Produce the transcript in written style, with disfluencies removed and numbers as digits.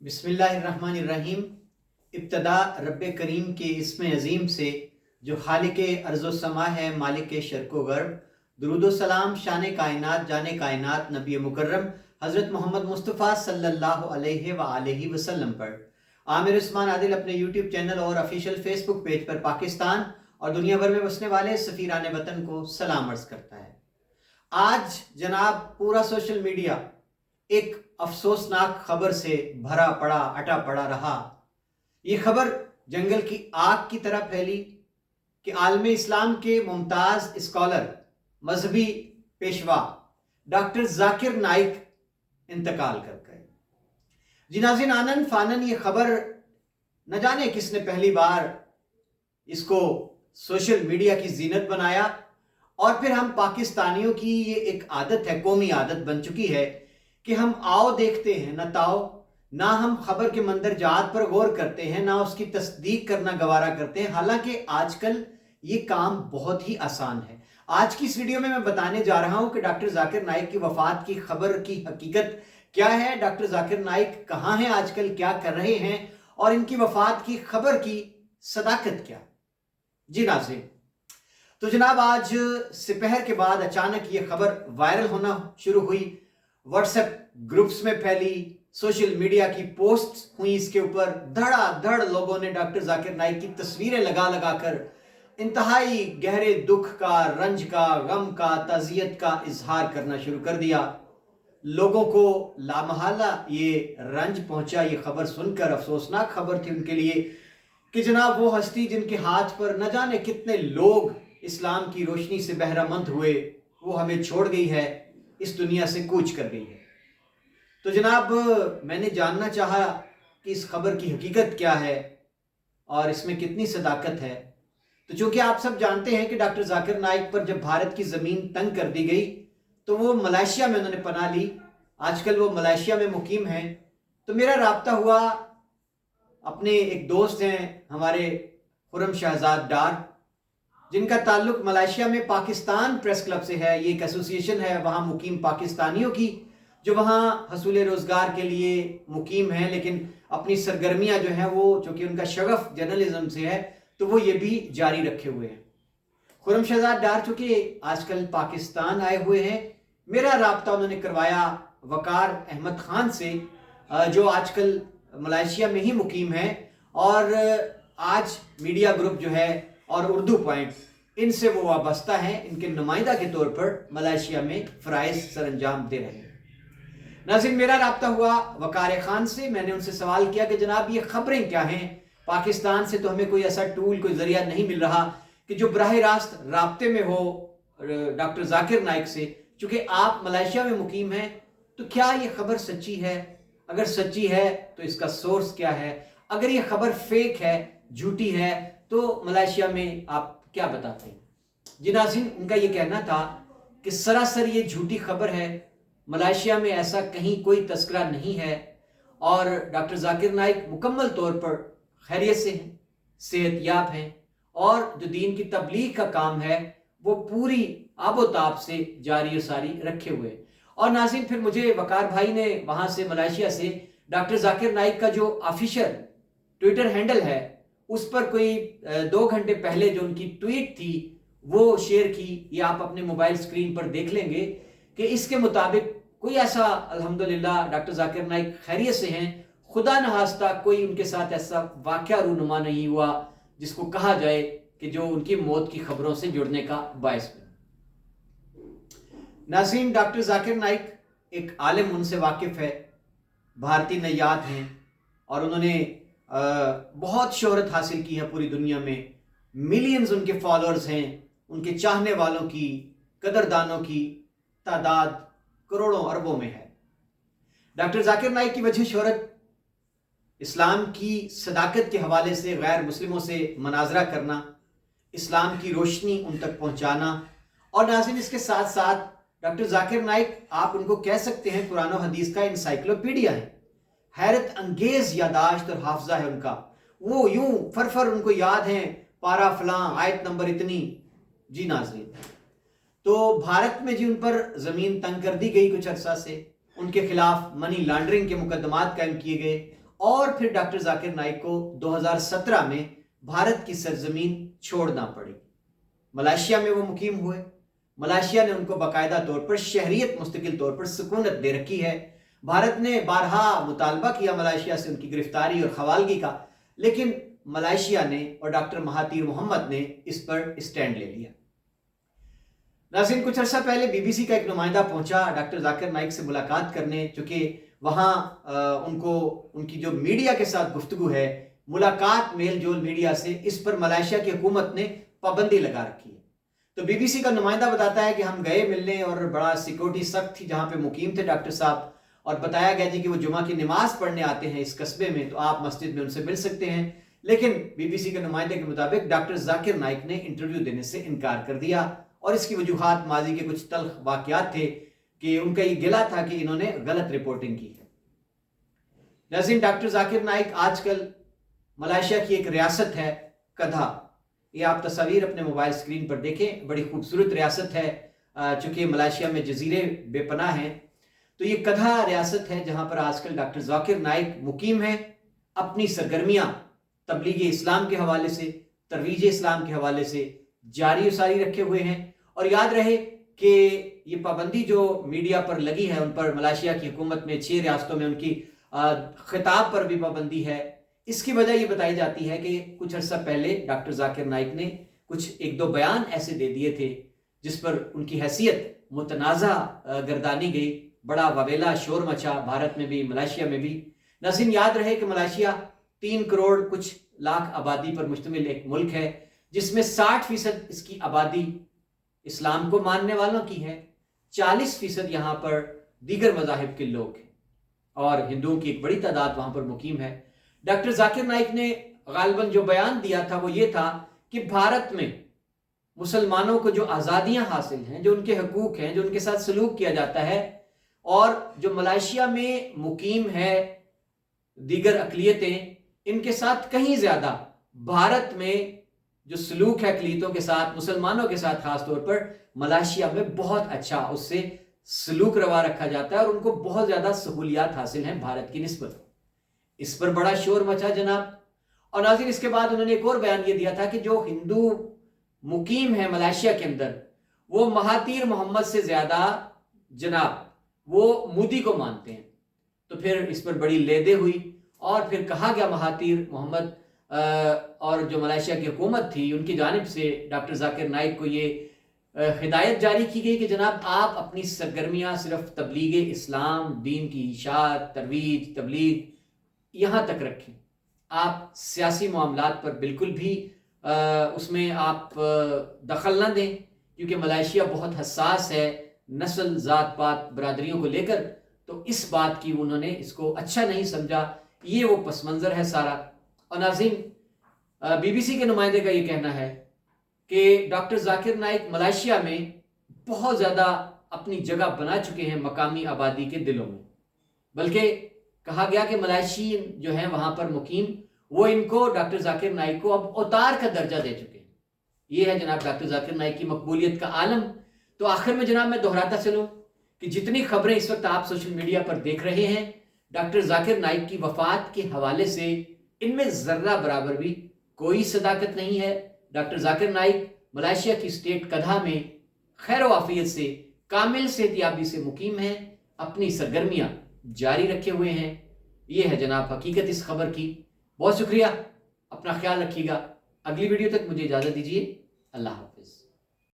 بسم اللہ الرحمن الرحیم۔ ابتدا رب کریم کے اسم عظیم سے جو خالق ارض و سما ہے، مالک شرق و غرب۔ درود و سلام شان کائنات جان کائنات نبی مکرم حضرت محمد مصطفیٰ صلی اللہ علیہ وآلہ وسلم پر۔ عامر عثمان عادل اپنے یوٹیوب چینل اور آفیشیل فیس بک پیج پر پاکستان اور دنیا بھر میں بسنے والے سفیران وطن کو سلام عرض کرتا ہے۔ آج جناب پورا سوشل میڈیا ایک افسوسناک خبر سے بھرا پڑا اٹا پڑا رہا۔ یہ خبر جنگل کی آگ کی طرح پھیلی کہ عالم اسلام کے ممتاز اسکالر، مذہبی پیشوا ڈاکٹر ذاکر نائک انتقال کر گئے۔ جی ناظرین، آنن فانن یہ خبر نہ جانے کس نے پہلی بار اس کو سوشل میڈیا کی زینت بنایا، اور پھر ہم پاکستانیوں کی یہ ایک عادت ہے، قومی عادت بن چکی ہے کہ ہم آؤ دیکھتے ہیں نہ تاؤ، نہ ہم خبر کے مندرجات پر غور کرتے ہیں، نہ اس کی تصدیق کرنا گوارا کرتے ہیں، حالانکہ آج کل یہ کام بہت ہی آسان ہے۔ آج کی اس ویڈیو میں بتانے جا رہا ہوں کہ ڈاکٹر ذاکر نائک کی وفات کی خبر کی حقیقت کیا ہے، ڈاکٹر ذاکر نائک کہاں ہیں آج کل، کیا کر رہے ہیں، اور ان کی وفات کی خبر کی صداقت کیا۔ جی ناظرین، تو جناب آج سپہر کے بعد اچانک یہ خبر وائرل ہونا شروع ہوئی، واٹس ایپ گروپس میں پھیلی، سوشل میڈیا کی پوسٹ ہوئی، اس کے اوپر دھڑا دھڑ لوگوں نے ڈاکٹر ذاکر نائک کی تصویریں لگا لگا کر انتہائی گہرے دکھ کا، رنج کا، غم کا، تعزیت کا اظہار کرنا شروع کر دیا۔ لوگوں کو لامحالہ یہ رنج پہنچا، یہ خبر سن کر افسوسناک خبر تھی ان کے لیے کہ جناب وہ ہستی جن کے ہاتھ پر نہ جانے کتنے لوگ اسلام کی روشنی سے بہرہ مند ہوئے، وہ ہمیں چھوڑ گئی ہے، اس دنیا سے کوچ کر گئی ہے۔ تو جناب میں نے جاننا چاہا کہ اس خبر کی حقیقت کیا ہے اور اس میں کتنی صداقت ہے۔ تو چونکہ آپ سب جانتے ہیں کہ ڈاکٹر ذاکر نائک پر جب بھارت کی زمین تنگ کر دی گئی تو وہ ملائیشیا میں انہوں نے پناہ لی، آج کل وہ ملائیشیا میں مقیم ہیں۔ تو میرا رابطہ ہوا، اپنے ایک دوست ہیں ہمارے خرم شہزاد ڈار، جن کا تعلق ملائیشیا میں پاکستان پریس کلب سے ہے۔ یہ ایک ایسوسی ایشن ہے وہاں مقیم پاکستانیوں کی، جو وہاں حصول روزگار کے لیے مقیم ہیں، لیکن اپنی سرگرمیاں جو ہیں وہ چونکہ ان کا شغف جرنلزم سے ہے تو وہ یہ بھی جاری رکھے ہوئے ہیں۔ خرم شہزاد ڈار چونکہ آج کل پاکستان آئے ہوئے ہیں، میرا رابطہ انہوں نے کروایا وقار احمد خان سے، جو آج کل ملائیشیا میں ہی مقیم ہیں، اور آج میڈیا گروپ جو ہے اور اردو پوائنٹ، ان سے وہ وابستہ ہیں، ان کے نمائندہ کے طور پر ملائیشیا میں فرائض سر انجام دے رہے ہیں۔ ناظرین، میرا رابطہ ہوا وقار خان سے، میں نے ان سے سوال کیا کہ جناب یہ خبریں کیا ہیں، پاکستان سے تو ہمیں کوئی ایسا ٹول، کوئی ذریعہ نہیں مل رہا کہ جو براہ راست رابطے میں ہو ڈاکٹر ذاکر نائک سے، چونکہ آپ ملائیشیا میں مقیم ہیں، تو کیا یہ خبر سچی ہے؟ اگر سچی ہے تو اس کا سورس کیا ہے؟ اگر یہ خبر فیک ہے، جھوٹی ہے، تو ملائیشیا میں آپ کیا بتاتے ہیں؟ جی ناظرین، ان کا یہ کہنا تھا کہ سراسر یہ جھوٹی خبر ہے، ملائیشیا میں ایسا کہیں کوئی تذکرہ نہیں ہے، اور ڈاکٹر ذاکر نائک مکمل طور پر خیریت سے ہیں، صحت یاب ہیں، اور جو دین کی تبلیغ کا کام ہے وہ پوری آب و تاب سے جاری و ساری رکھے ہوئے۔ اور ناظرین، پھر مجھے وقار بھائی نے وہاں سے ملائیشیا سے ڈاکٹر ذاکر نائک کا جو آفیشیل ٹویٹر ہینڈل ہے اس پر کوئی 2 گھنٹے پہلے جو ان کی ٹویٹ تھی وہ شیئر کی، یہ آپ اپنے موبائل سکرین پر دیکھ لیں گے کہ اس کے مطابق کوئی ایسا الحمدللہ ڈاکٹر ذاکر نائک خیریت سے ہیں، خدا نخواستہ کوئی ان کے ساتھ ایسا واقعہ رونما نہیں ہوا جس کو کہا جائے کہ جو ان کی موت کی خبروں سے جڑنے کا باعث بنے۔ ناظرین، ڈاکٹر ذاکر نائک ایک عالم، ان سے واقف ہے، بھارتی نیاد ہیں، اور انہوں نے بہت شہرت حاصل کی ہے پوری دنیا میں، ملینز ان کے فالورز ہیں، ان کے چاہنے والوں کی، قدردانوں کی تعداد کروڑوں اربوں میں ہے۔ ڈاکٹر ذاکر نائک کی وجہ شہرت اسلام کی صداقت کے حوالے سے غیر مسلموں سے مناظرہ کرنا، اسلام کی روشنی ان تک پہنچانا، اور ناظرین اس کے ساتھ ساتھ ڈاکٹر ذاکر نائک آپ ان کو کہہ سکتے ہیں قرآن و حدیث کا انسائکلوپیڈیا ہے، حیرت انگیز یاداشت اور حافظہ ہے ان کا، وہ یوں فرفر ان کو یاد ہیں، پارا فلاں، آیت نمبر اتنی۔ جی ناظرین، تو بھارت میں جی ان پر زمین تنگ کر دی گئی کچھ عرصہ سے، ان کے خلاف منی لانڈرنگ کے مقدمات قائم کیے گئے، اور پھر ڈاکٹر ذاکر نائک کو 2017 میں بھارت کی سرزمین چھوڑنا پڑی۔ ملائیشیا میں وہ مقیم ہوئے۔ ملائیشیا نے ان کو باقاعدہ طور پر شہریت مستقل طور پر سکونت دے رکھی ہے۔ بھارت نے بارہا مطالبہ کیا ملائیشیا سے ان کی گرفتاری اور حوالگی کا، لیکن ملائیشیا نے اور ڈاکٹر مہاتیر محمد نے اس پر اسٹینڈ لے لیا۔ ناظرین، کچھ عرصہ پہلے بی بی سی کا ایک نمائندہ پہنچا ڈاکٹر ذاکر نائک سے ملاقات کرنے، چونکہ وہاں ان کی جو میڈیا کے ساتھ گفتگو ہے، ملاقات میل جول میڈیا سے، اس پر ملائیشیا کی حکومت نے پابندی لگا رکھی ہے۔ تو بی بی سی کا نمائندہ بتاتا ہے کہ ہم گئے ملنے اور بڑا سیکورٹی سخت تھی جہاں پہ مقیم تھے ڈاکٹر صاحب، اور بتایا گیا جی کہ وہ جمعہ کی نماز پڑھنے آتے ہیں اس قصبے میں، تو آپ مسجد میں ان سے مل سکتے ہیں۔ لیکن بی بی سی کے نمائندے کے مطابق ڈاکٹر ذاکر نائک نے انٹرویو دینے سے انکار کر دیا، اور اس کی وجوہات ماضی کے کچھ تلخ واقعات تھے کہ ان کا یہ گلہ تھا کہ انہوں نے غلط رپورٹنگ کی ہے۔ ناظرین، ڈاکٹر ذاکر نائک آج کل ملائیشیا کی ایک ریاست ہے کدھا، یہ آپ تصاویر اپنے موبائل سکرین پر دیکھیں، بڑی خوبصورت ریاست ہے، چونکہ ملائیشیا میں جزیرے بے پناہ ہیں۔ تو یہ کدھا ریاست ہے جہاں پر آج کل ڈاکٹر ذاکر نائک مقیم ہیں، اپنی سرگرمیاں تبلیغ اسلام کے حوالے سے، ترویج اسلام کے حوالے سے جاری و ساری رکھے ہوئے ہیں۔ اور یاد رہے کہ یہ پابندی جو میڈیا پر لگی ہے ان پر، ملائیشیا کی حکومت میں 6 ریاستوں میں ان کی خطاب پر بھی پابندی ہے، اس کی وجہ یہ بتائی جاتی ہے کہ کچھ عرصہ پہلے ڈاکٹر ذاکر نائک نے کچھ 1-2 بیان ایسے دے دیے تھے جس پر ان کی حیثیت متنازع گردانی گئی، بڑا وبیلا شور مچا بھارت میں بھی، ملائیشیا میں بھی۔ ناظرین، یاد رہے کہ ملائیشیا 3 کروڑ کچھ لاکھ آبادی پر مشتمل ایک ملک ہے، جس میں 60% اس کی آبادی اسلام کو ماننے والوں کی ہے، 40% یہاں پر دیگر مذاہب کے لوگ ہیں، اور ہندوؤں کی ایک بڑی تعداد وہاں پر مقیم ہے۔ ڈاکٹر ذاکر نائک نے غالباً جو بیان دیا تھا وہ یہ تھا کہ بھارت میں مسلمانوں کو جو آزادیاں حاصل ہیں، جو ان کے حقوق ہیں، جو ان کے ساتھ سلوک کیا جاتا ہے، اور جو ملائیشیا میں مقیم ہے دیگر اقلیتیں، ان کے ساتھ کہیں زیادہ بھارت میں جو سلوک ہے اقلیتوں کے ساتھ، مسلمانوں کے ساتھ خاص طور پر، ملائیشیا میں بہت اچھا اس سے سلوک روا رکھا جاتا ہے، اور ان کو بہت زیادہ سہولیات حاصل ہیں بھارت کی نسبت۔ اس پر بڑا شور مچا جناب۔ اور ناظرین، اس کے بعد انہوں نے ایک اور بیان یہ دیا تھا کہ جو ہندو مقیم ہے ملائیشیا کے اندر، وہ مہاتیر محمد سے زیادہ جناب وہ مودی کو مانتے ہیں۔ تو پھر اس پر بڑی لیدے ہوئی، اور پھر کہا گیا مہاتیر محمد اور جو ملائیشیا کی حکومت تھی ان کی جانب سے ڈاکٹر ذاکر نائک کو یہ ہدایت جاری کی گئی کہ جناب آپ اپنی سرگرمیاں صرف تبلیغ اسلام، دین کی اشاعت، ترویج، تبلیغ یہاں تک رکھیں، آپ سیاسی معاملات پر بالکل بھی اس میں آپ دخل نہ دیں، کیونکہ ملائیشیا بہت حساس ہے نسل، ذات پات، برادریوں کو لے کر۔ تو اس بات کی انہوں نے اس کو اچھا نہیں سمجھا، یہ وہ پس منظر ہے سارا۔ اور ناظرین، بی بی سی کے نمائندے کا یہ کہنا ہے کہ ڈاکٹر ذاکر نائک ملائیشیا میں بہت زیادہ اپنی جگہ بنا چکے ہیں مقامی آبادی کے دلوں میں، بلکہ کہا گیا کہ ملائیشی جو ہیں وہاں پر مقیم، وہ ان کو، ڈاکٹر ذاکر نائک کو اب اوتار کا درجہ دے چکے ہیں۔ یہ ہے جناب ڈاکٹر ذاکر نائک کی مقبولیت کا عالم۔ تو آخر میں جناب میں دہراتا چلوں کہ جتنی خبریں اس وقت آپ سوشل میڈیا پر دیکھ رہے ہیں ڈاکٹر ذاکر نائک کی وفات کے حوالے سے، ان میں ذرہ برابر بھی کوئی صداقت نہیں ہے۔ ڈاکٹر ذاکر نائک ملائیشیا کی اسٹیٹ کدھا میں خیر و عافیت سے، کامل صحتیابی سے مقیم ہیں، اپنی سرگرمیاں جاری رکھے ہوئے ہیں۔ یہ ہے جناب حقیقت اس خبر کی۔ بہت شکریہ، اپنا خیال رکھیے گا۔ اگلی ویڈیو تک مجھے اجازت دیجیے، اللہ حافظ۔